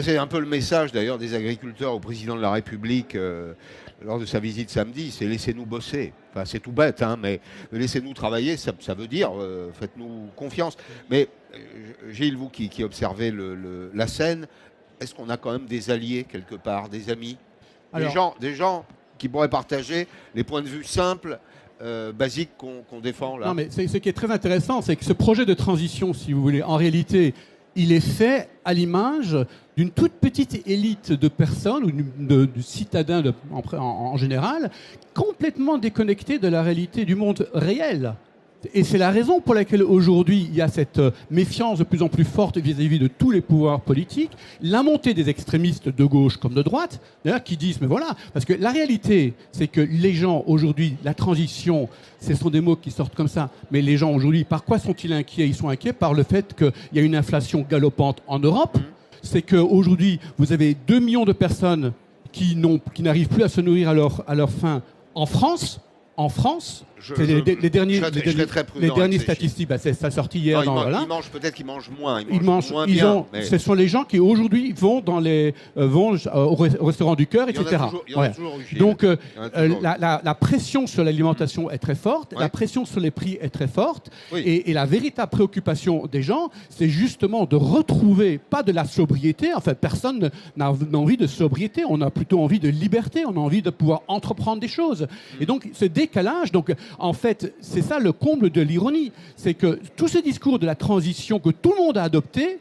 C'est un peu le message d'ailleurs des agriculteurs au président de la République lors de sa visite samedi, c'est laissez-nous bosser. Enfin, c'est tout bête, hein, mais laissez-nous travailler, ça veut dire faites-nous confiance. Mais Gilles, vous qui observez la scène, est-ce qu'on a quand même des alliés quelque part, des amis, des gens qui pourraient partager les points de vue simples, basiques qu'on défend là? Non, mais ce qui est très intéressant, c'est que ce projet de transition, si vous voulez, en réalité, il est fait à l'image d'une toute petite élite de personnes ou de citadins en général, complètement déconnectés de la réalité du monde réel. Et c'est la raison pour laquelle aujourd'hui il y a cette méfiance de plus en plus forte vis-à-vis de tous les pouvoirs politiques, la montée des extrémistes de gauche comme de droite, d'ailleurs, qui disent mais voilà, parce que la réalité c'est que les gens aujourd'hui, la transition, ce sont des mots qui sortent comme ça, mais les gens aujourd'hui, par quoi sont-ils inquiets? Ils sont inquiets par le fait qu'il y a une inflation galopante en Europe, c'est qu'aujourd'hui vous avez 2 millions de personnes qui n'arrivent plus à se nourrir à leur faim en France. Les dernières statistiques, ça sorti hier. Ils mangent peut-être qu'ils mangent moins. Ce sont les gens qui aujourd'hui vont au restaurant du cœur, etc. Donc la pression sur l'alimentation est très forte, la pression sur les prix est très forte, et la véritable préoccupation des gens, c'est justement de retrouver, pas de la sobriété, enfin personne n'a envie de sobriété, on a plutôt envie de liberté, on a envie de pouvoir entreprendre des choses. Et donc ce décalage, en fait, c'est ça le comble de l'ironie. C'est que tout ce discours de la transition que tout le monde a adopté,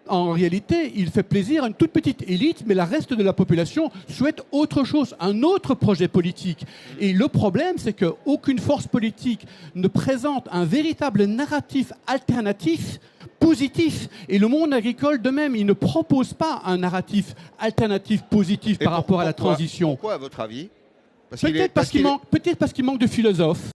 en réalité, il fait plaisir à une toute petite élite, mais le reste de la population souhaite autre chose, un autre projet politique. Et le problème, c'est qu'aucune force politique ne présente un véritable narratif alternatif positif. Et le monde agricole, de même, il ne propose pas un narratif alternatif positif par rapport à la transition. Pourquoi, à votre avis? Peut-être parce qu'il manque de philosophes.